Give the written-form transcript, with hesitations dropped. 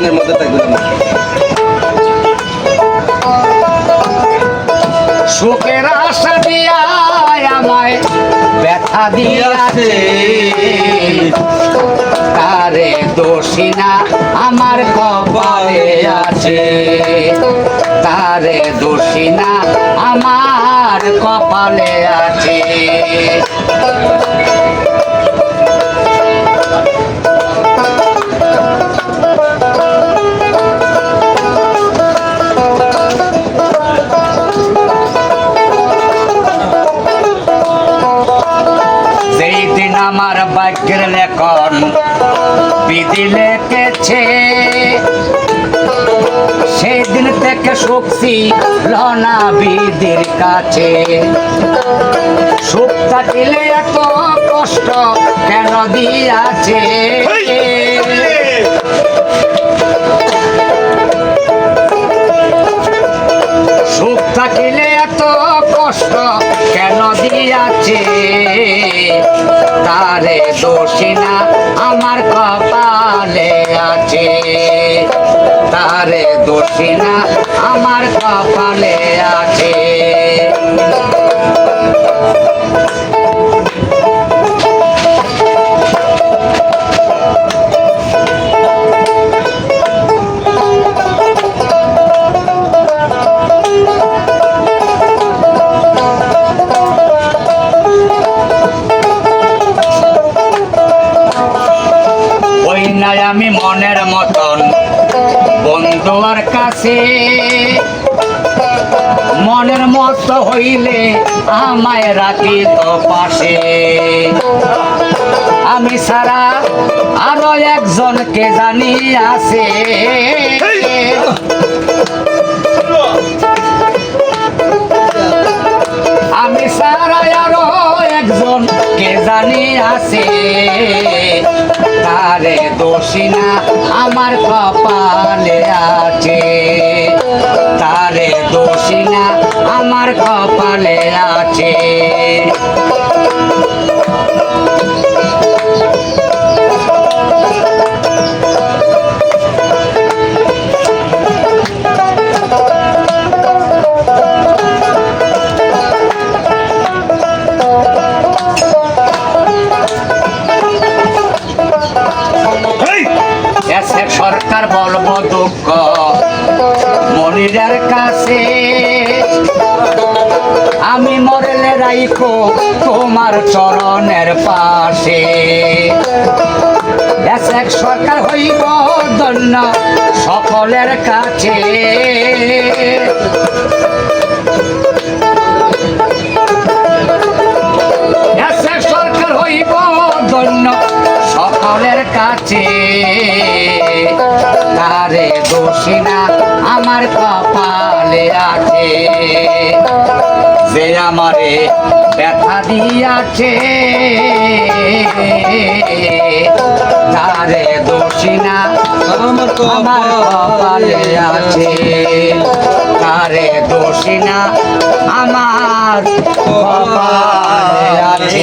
গানের মধ্যে থাকবেন। সুখের আশা দিয়া আমায় ব্যথা দিয়াছে, তারে দোষী না আমার কপালে আছে, তারে দোষী না আমার কপালে আছে। আমার ভাগ্যের লেখন বিধি লেখেছে, সেই দিন থেকে সুখছি লনা বিধির কাছে। সুখ থাকিলে এত কষ্ট কেন দিয়াছে, সুখ থাকিলে এত কষ্ট কেন দিয়াছে, তারে দোষী না আমার কপালে আছে, তারে দোষী না আমার কপালে আছে। আমি মনের মতন বন্ধুর কাছে, মনের মতো হইলে আমায় রাখিত পাশে। আমি সারা আরো একজনকে জানি আছে, আমি সারা আরো একজনকে জানি আছে, তারে দোষী না আমার কপালে আছে, তারে দোষী না আমার কপালে আছে। সরকার বলবো দুঃখ মনিরের কাছে, আমি মরলে রাইখো তোমার চরণের পাশে। এক সরকার হইব ধন্য সকলের কাছে, সরকার হইব ধন্য সকলের কাছে, তারে দোষী না আমার কপালে আছে, যে আমারে ব্যথা দিয়াছে, তারে দোষী না আমার কপালে আছে, তারে দোষী না আমার কপালে আছে।